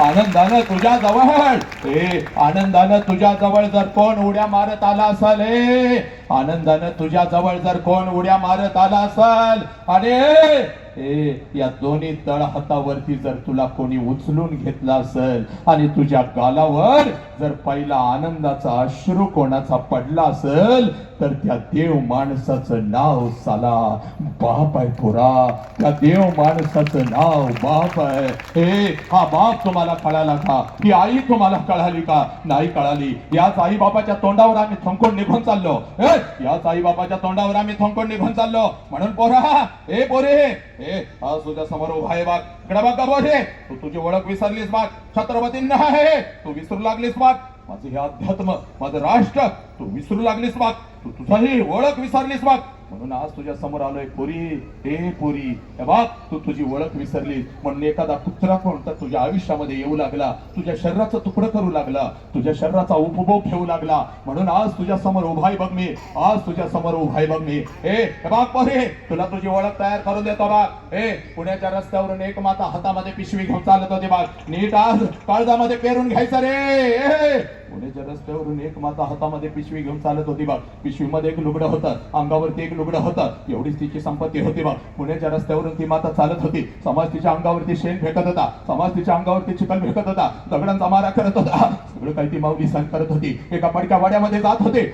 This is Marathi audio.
आनंदानं तुझ्या जवळ आनंदानं तुझ्या जवळ जर कोण उड्या मारत आला असेल आनंदानं तुझ्या जवळ जर कोण उड्या मारत आला असेल आणि या दोन्ही तळ हातावरती जर तुला कोणी उचलून घेतला असेल आणि तुझ्या गालावर जर पहिला आनंदाचा अश्रू कोणाचा पडला असेल तर त्या देव माणसाचं नाव साला बाप आहे पुरा त्या देव माणसाचं नाव बाप आहे हा बाप तुम्हाला कळाला का ही आई तुम्हाला कळाली का नाही कळाली याच आई बाबाच्या तोंडावर आम्ही थंकून निघून चाललो याच आई बाबाच्या तोंडावर आम्ही थंकून निघून चाललो म्हणून पोरा पोरे हा तुझ्या समोर उभा आहे बाग इकडे बघ बोरे तू तुझी ओळख विसरलीस बाग छत्रपतींना आहे तू विसरू लागलीस बाग माझं हे अध्यात्म माझं राष्ट्र तू विसरू लागलीस बाग तू तुझाही ओळख विसरलीस बाग म्हणून आज तुझ्या समोर आलोय पोरी पोरी हे बाग तू तुझी ओळख विसरलीस म्हणून एखादा कुत्रा कोणता तुझ्या आयुष्यामध्ये येऊ लागला तुझ्या शरीराचं तुकडं करू लागला तुझ्या शरीराचा उपभोग घेऊ लागला म्हणून आज तुझ्या समोर उभाय बघ मी आज तुझ्या समोर उभाय बघ मी हे बाग पोरे तुला तुझी ओळख तयार करून देतो बाग पुण्याच्या रस्त्यावरून एक माता हातामध्ये पिशवी घेऊन चालत होती बाग नीट आज काळजामध्ये पेरून घ्यायचं रे पुण्याच्या रस्त्यावरून एक माता हातामध्ये पिशवी घेऊन चालत होती बाग पिशवीमध्ये एक लुगडं होतं अंगावरती एक लुगडं होतं एवढीच तिची संपत्ती होती बाग पुण्याच्या रस्त्यावरून ती माता चालत होती समाज तिच्या अंगावरती शेण फेकत होता समाज तिच्या अंगावरती चिखल फेकत होता दगडांचा मारा करत होता सगळं काही ती माऊली सहन करत होती एका पडक्या वाड्यामध्ये जात होते